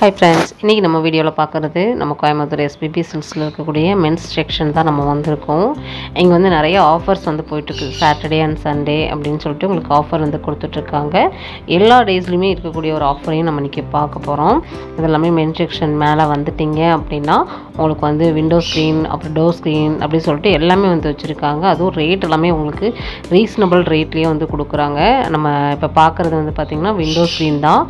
Hi friends, இன்னைக்கு நம்ம வீடியோல பார்க்கிறது நம்ம கோயம்புத்தூர் SPP சில்க்ஸ்ல இருக்கக்கூடிய மென்ஸ் செக்ஷன் தான் நம்ம வந்திருக்கோம். இங்க வந்து நிறைய ஆஃபர்ஸ் வந்து போயிட்டு இருக்கு. சாட்டர்டே அண்ட் சண்டே அப்படினு சொல்லிட்டு உங்களுக்கு ஆஃபர் வந்து கொடுத்துட்டு இருக்காங்க. எல்லா டேஸ்லயுமே இருக்கக்கூடிய ஒரு ஆஃபரையும் நம்ம இன்னைக்கு பார்க்க போறோம். இதெல்லாம் மென்ஸ் செக்ஷன் மேல வந்துட்டீங்க அப்படினா உங்களுக்கு வந்து விண்டோ ஸ்கிரீன் அப்புறம் டோர் ஸ்கிரீன் அப்படி சொல்லிட்டு எல்லாமே வந்து வச்சிருக்காங்க. அதுவும் ரேட் எல்லாமே உங்களுக்கு ரீசனபிள் ரேட்லயே வந்து கொடுக்குறாங்க. நம்ம இப்ப பார்க்கிறது வந்து பாத்தீங்கன்னா விண்டோ ஸ்கிரீன் தான்.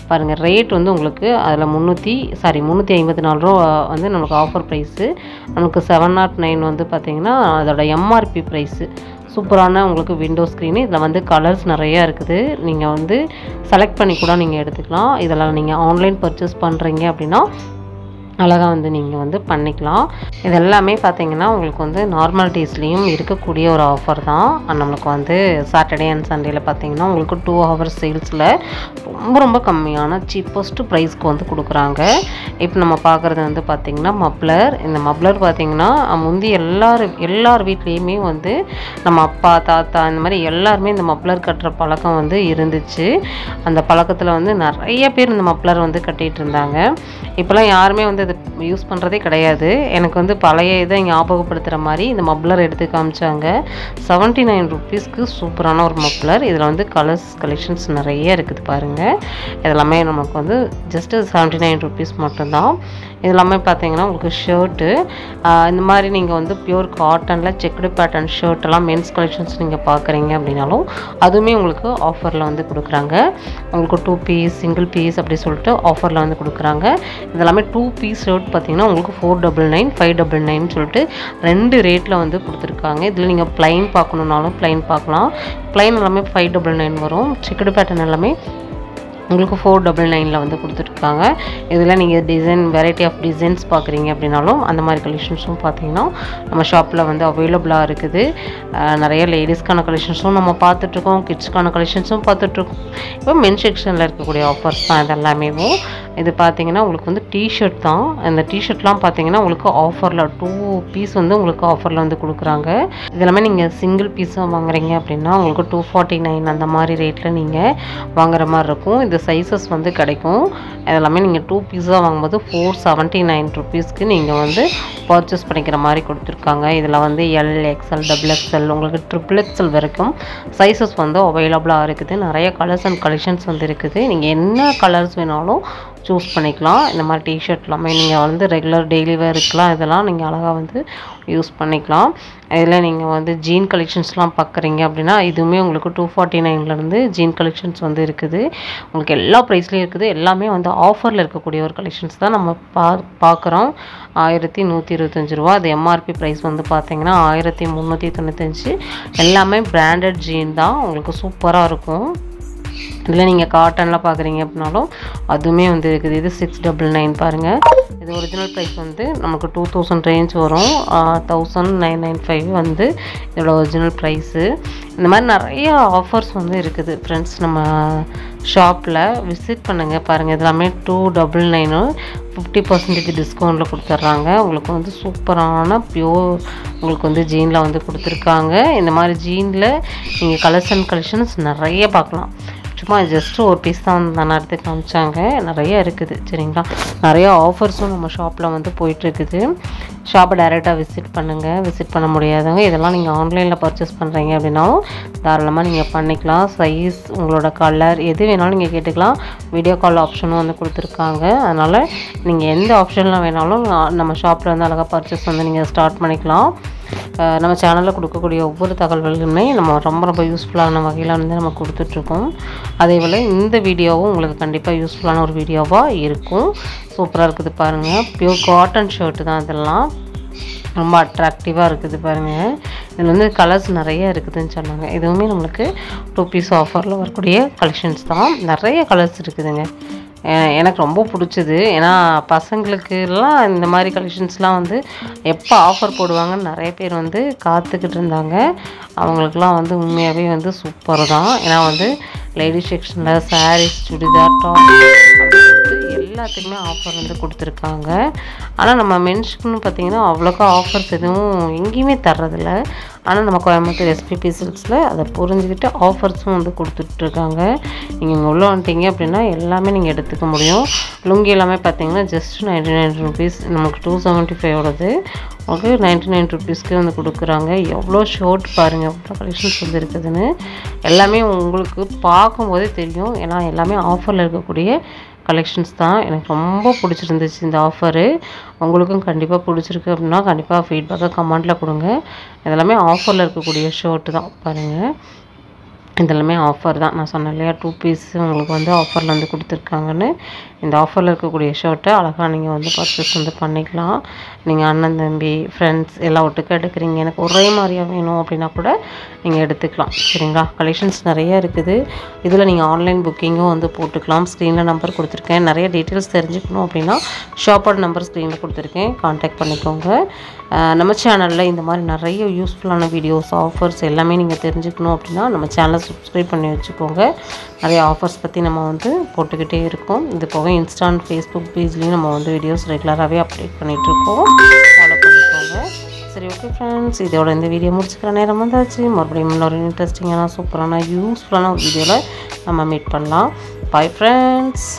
பாருங்க ரேட் வந்து உங்களுக்கு அதில் 354 ரூபா வந்து நமக்கு ஆஃபர் ப்ரைஸு. நமக்கு 709 வந்து பார்த்திங்கன்னா அதோட MRP ப்ரைஸு. சூப்பரான உங்களுக்கு விண்டோ ஸ்க்ரீனு. இதில் வந்து கலர்ஸ் நிறையா இருக்குது. நீங்கள் வந்து செலக்ட் பண்ணி கூட நீங்கள் எடுத்துக்கலாம். இதெல்லாம் நீங்கள் ஆன்லைன் பர்ச்சேஸ் பண்ணுறீங்க அப்படின்னா அழகாக வந்து நீங்கள் வந்து பண்ணிக்கலாம். இது எல்லாமே பார்த்தீங்கன்னா உங்களுக்கு வந்து நார்மல் டேஸ்லேயும் இருக்கக்கூடிய ஒரு ஆஃபர் தான். நம்மளுக்கு வந்து சாட்டர்டே அண்ட் சண்டேல பார்த்தீங்கன்னா உங்களுக்கு 2 hours சேல்ஸில் ரொம்ப கம்மியான சீப்பஸ்ட் ப்ரைஸ்க்கு வந்து கொடுக்குறாங்க. இப்போ நம்ம பார்க்குறது வந்து பார்த்திங்கன்னா மப்ளர். இந்த மப்ளர் பார்த்திங்கன்னா முந்தி எல்லார் வீட்லேயுமே வந்து நம்ம அப்பா தாத்தா இந்த மாதிரி எல்லாருமே இந்த மப்ளர் கட்டுற பழக்கம் வந்து இருந்துச்சு. அந்த பழக்கத்தில் வந்து நிறைய பேர் இந்த மப்ளர் வந்து கட்டிகிட்டு இருந்தாங்க. இப்போலாம் யாருமே வந்து இது யூஸ் பண்ணுறதே கிடையாது. எனக்கு வந்து பழைய இதை ஞாபகப்படுத்துகிற மாதிரி இந்த மப்ளர் எடுத்து காமிச்சாங்க. 79 rupeesக்கு சூப்பரான ஒரு மப்ளர். இதில் வந்து கலர்ஸ் கலெக்ஷன்ஸ் நிறைய இருக்குது பாருங்கள். இதெல்லாமே நமக்கு வந்து ஜஸ்ட்டு 79 rupees மட்டும்தான். இதெல்லாமே பார்த்தீங்கன்னா உங்களுக்கு ஷர்ட்டு இந்த மாதிரி நீங்கள் வந்து பியூர் காட்டனில் செக்குடு பேட்டர்ன் ஷர்ட்டெல்லாம் மென்ஸ் கலெக்ஷன்ஸ் நீங்கள் பார்க்குறீங்க அப்படின்னாலும் அதுவுமே உங்களுக்கு ஆஃபரில் வந்து கொடுக்குறாங்க. உங்களுக்கு 2 பீஸ் சிங்கிள் பீஸ் அப்படி சொல்லிட்டு ஆஃபரில் வந்து கொடுக்குறாங்க. இதெல்லாமே 2 பீஸ் ஷர்ட் பார்த்தீங்கன்னா உங்களுக்கு 499 599 சொல்லிட்டு 2 ரேட்டில் வந்து கொடுத்துருக்காங்க. இதில் நீங்கள் ப்ளைன் பார்க்கணுன்னாலும் ப்ளைன் பார்க்கலாம். ப்ளைன் எல்லாமே 599 வரும். செக்குடு பேட்டர்ன் எல்லாமே உங்களுக்கு 499 வந்து கொடுத்துருக்காங்க. இதில் நீங்கள் டிசைன் வெரைட்டி ஆஃப் டிசைன்ஸ் பார்க்குறீங்க அப்படின்னாலும் அந்த மாதிரி கலெக்ஷன்ஸும் பார்த்தீங்கன்னா நம்ம ஷாப்பில் வந்து அவைலபிளாக இருக்குது. நிறைய லேடிஸ்க்கான கலெக்ஷன்ஸும் நம்ம பார்த்துட்ருக்கோம், கிட்ஸ்க்கான கலெக்ஷன்ஸும் பார்த்துட்ருக்கோம். இப்போ மென் செக்ஷனில் இருக்கக்கூடிய ஆஃபர்ஸ் தான் இது எல்லாமே. இது பார்த்தீங்கன்னா உங்களுக்கு வந்து டிஷர்ட் தான். இந்த டிஷர்ட்லாம் பார்த்தீங்கன்னா உங்களுக்கு ஆஃபரில் 2 பீஸ் வந்து உங்களுக்கு ஆஃபரில் வந்து கொடுக்குறாங்க. இதெல்லாமே நீங்கள் சிங்கிள் பீஸாக வாங்குறீங்க அப்படின்னா உங்களுக்கு 249 அந்த மாதிரி ரேட்டில் நீங்கள் வாங்குற மாதிரி இருக்கும். இந்த சைஸஸ் வந்து கிடைக்கும். இதெல்லாமே நீங்கள் 2 பீஸாக வாங்கும்போது 479 rupeesக்கு நீங்கள் வந்து பர்ச்சேஸ் பண்ணிக்கிற மாதிரி கொடுத்துருக்காங்க. இதில் வந்து L, XL, XXL உங்களுக்கு XXL வரைக்கும் சைஸஸ் வந்து அவைலபிளாக இருக்குது. நிறைய கலர்ஸ் அண்ட் கலெக்ஷன்ஸ் வந்து இருக்குது. நீங்கள் என்ன கலர்ஸ் வேணாலும் சூஸ் பண்ணிக்கலாம். இந்த மாதிரி டிஷர்ட் எல்லாமே நீங்கள் வந்து ரெகுலர் டெய்லி வேர்க்கலாம் இதெல்லாம் நீங்கள் அழகாக வந்து யூஸ் பண்ணிக்கலாம். இதில் நீங்கள் வந்து ஜீன் கலெக்ஷன்ஸ்லாம் பார்க்குறீங்க அப்படின்னா இதுவுமே உங்களுக்கு 249 ஜீன் கலெக்ஷன்ஸ் வந்து இருக்குது. உங்களுக்கு எல்லா ப்ரைஸ்லேயும் இருக்குது. எல்லாமே வந்து ஆஃபரில் இருக்கக்கூடிய ஒரு கலெக்ஷன்ஸ் தான் நம்ம பார்க்குறோம். 1125 ரூபா. அது MRP ப்ரைஸ் வந்து பார்த்தீங்கன்னா 1395. எல்லாமே பிராண்டட் ஜீன் தான். உங்களுக்கு சூப்பராக இருக்கும். இதில் நீங்கள் காட்டனில் பார்க்குறீங்க அப்படின்னாலும் அதுவுமே வந்து இருக்குது. இது 699 பாருங்கள். இது ஒரிஜினல் ப்ரைஸ் வந்து நமக்கு 2000 ரேஞ்ச் வரும். 1995 வந்து இதோட ஒரிஜினல் ப்ரைஸு. இந்த மாதிரி நிறைய ஆஃபர்ஸ் வந்து இருக்குது ஃப்ரெண்ட்ஸ். நம்ம ஷாப்பில் விசிட் பண்ணுங்கள் பாருங்கள். இதெல்லாமே 299 50% டிஸ்கவுண்ட்டில் கொடுத்துட்றாங்க. உங்களுக்கு வந்து சூப்பரான பியூர் உங்களுக்கு வந்து ஜீனில் வந்து கொடுத்துருக்காங்க. இந்த மாதிரி ஜீனில் நீங்கள் கலர்ஸ் அண்ட் கலெக்ஷன்ஸ் நிறைய பார்க்கலாம். சும்மா ஜஸ்ட்டு ஒரு பீஸ் தான் வந்து நான் எடுத்து காமிச்சாங்க. நிறைய இருக்குது சரிங்களா. நிறைய ஆஃபர்ஸும் நம்ம ஷாப்பில் வந்து போயிட்டுருக்குது. ஷாப்பை டைரெக்டாக விசிட் பண்ணுங்கள். விசிட் பண்ண முடியாதவங்க இதெல்லாம் நீங்கள் ஆன்லைனில் பர்ச்சேஸ் பண்ணுறீங்க அப்படின்னாலும் தாராளமாக நீங்கள் பண்ணிக்கலாம். சைஸ் உங்களோட கலர் எது வேணாலும் நீங்கள் கேட்டுக்கலாம். வீடியோ கால் ஆப்ஷனும் வந்து கொடுத்துருக்காங்க. அதனால் நீங்கள் எந்த ஆப்ஷனில் வேணாலும் நம்ம ஷாப்பில் வந்து அழகாக பர்ச்சேஸ் வந்து நீங்கள் ஸ்டார்ட் பண்ணிக்கலாம். நம்ம சேனலில் கொடுக்கக்கூடிய ஒவ்வொரு தகவல்களுமே நம்ம ரொம்ப யூஸ்ஃபுல்லான வகையில் வந்து நம்ம கொடுத்துட்ருக்கோம். அதே போல் இந்த வீடியோவும் உங்களுக்கு கண்டிப்பாக யூஸ்ஃபுல்லான ஒரு வீடியோவாக இருக்கும். சூப்பராக இருக்குது பாருங்கள். பியூர் காட்டன் ஷர்ட்டு தான் இதெல்லாம். ரொம்ப அட்ராக்டிவாக இருக்குது பாருங்கள். இதில் வந்து கலர்ஸ் நிறைய இருக்குதுன்னு சொன்னாங்க. இதுவுமே நம்மளுக்கு 2 பீஸ் ஆஃபரில் வரக்கூடிய கலெக்ஷன்ஸ் தான். நிறைய கலர்ஸ் இருக்குதுங்க. எனக்கு ரொம்ப பிடிச்சிது. ஏன்னா பசங்களுக்குலாம் இந்த மாதிரி கலெக்ஷன்ஸ்லாம் வந்து எப்போ ஆஃபர் போடுவாங்கன்னு நிறைய பேர் வந்து காத்துக்கிட்டு இருந்தாங்க. அவங்களுக்குலாம் வந்து உண்மையாகவே வந்து சூப்பர் தான். ஏன்னா வந்து லேடிஸ் செக்ஷனில் சாரீஸ், சுடிதார், டாப் அப்படி சொல்லிட்டு எல்லா எல்லாத்துக்குமே ஆஃபர் வந்து கொடுத்துருக்காங்க. ஆனால் நம்ம மென்ஸ்க்குன்னு பார்த்தீங்கன்னா அவ்வளோக்கா ஆஃபர்ஸ் எதுவும் எங்கேயுமே தர்றதில்ல. ஆனால் நம்ம கோயம்புத்தூர் எஸ்பிபி சில்க்ஸில் அதை புரிஞ்சுக்கிட்டு ஆஃபர்ஸும் வந்து கொடுத்துட்ருக்காங்க. நீங்கள் இங்கே உள்ளே வந்துட்டீங்க அப்படின்னா எல்லாமே நீங்கள் எடுத்துக்க முடியும். லுங்கி எல்லாமே பார்த்தீங்கன்னா ஜஸ்ட் 99 ருபீஸ். நமக்கு 275 உங்களுக்கு 99 ருபீஸ்க்கு வந்து கொடுக்குறாங்க. எவ்வளோ ஷர்ட் பாருங்கள், எவ்வளோ கலெக்ஷன்ஸ் வந்து இருக்குதுன்னு எல்லாமே உங்களுக்கு பார்க்கும்போதே தெரியும். ஏன்னா எல்லாமே ஆஃபரில் இருக்கக்கூடிய கலெக்ஷன்ஸ் தான். எனக்கு ரொம்ப பிடிச்சிருந்துச்சு இந்த ஆஃபரு. உங்களுக்கும் கண்டிப்பாக பிடிச்சிருக்கு அப்படின்னா கண்டிப்பாக ஃபீட்பேக்கை கமெண்ட்டில் கொடுங்க. இதெல்லாமே ஆஃபரில் இருக்கக்கூடிய ஷர்ட்டு தான் பாருங்கள். இதெல்லாமே ஆஃபர் தான். நான் சொன்னேன் இல்லையா 2 பீஸ் உங்களுக்கு வந்து ஆஃபரில் வந்து கொடுத்துருக்காங்கன்னு. இந்த ஆஃபரில் இருக்கக்கூடிய ஷர்ட்டை அழகாக நீங்கள் வந்து பர்ச்சேஸ் வந்து பண்ணிக்கலாம். நீங்கள் அண்ணன் தம்பி ஃப்ரெண்ட்ஸ் எல்லாம் ஒட்டுக்க எடுக்கிறீங்க, எனக்கு ஒரே மாதிரியாக வேணும் அப்படின்னா கூட நீங்கள் எடுத்துக்கலாம். சரிங்களா? கலெக்ஷன்ஸ் நிறைய இருக்குது. இதில் நீங்கள் ஆன்லைன் புக்கிங்கும் வந்து போட்டுக்கலாம். ஸ்க்ரீனில் நம்பர் கொடுத்துருக்கேன். நிறைய டீட்டெயில்ஸ் தெரிஞ்சுக்கணும் அப்படின்னா ஷாப்போட நம்பர் ஸ்க்ரீனில் கொடுத்துருக்கேன், கான்டாக்ட் பண்ணிக்கோங்க. நம்ம சேனலில் இந்த மாதிரி நிறைய யூஸ்ஃபுல்லான வீடியோஸ் ஆஃபர்ஸ் எல்லாமே நீங்கள் தெரிஞ்சுக்கணும் அப்படின்னா நம்ம சேனலை சப்ஸ்கிரைப் பண்ணி வச்சுக்கோங்க. நிறைய ஆஃபர்ஸ் பற்றி நம்ம வந்து போட்டுக்கிட்டே இருக்கோம். இது போக இன்ஸ்டா அண்ட் ஃபேஸ்புக் பேஜ்லேயும் நம்ம வந்து வீடியோஸ் ரெகுலராகவே அப்டேட் பண்ணிகிட்ருக்கோம். ஃபாலோ பண்ணிக்கோங்க. சரி, ஓகே ஃப்ரெண்ட்ஸ், இதோட இந்த வீடியோ முடிச்சுக்கிற நேரம் வந்தாச்சு. மறுபடியும் இன்னொரு இன்ட்ரெஸ்டிங்கான சூப்பரான யூஸ்ஃபுல்லான ஒரு வீடியோவில் நம்ம மீட் பண்ணலாம். Bye friends.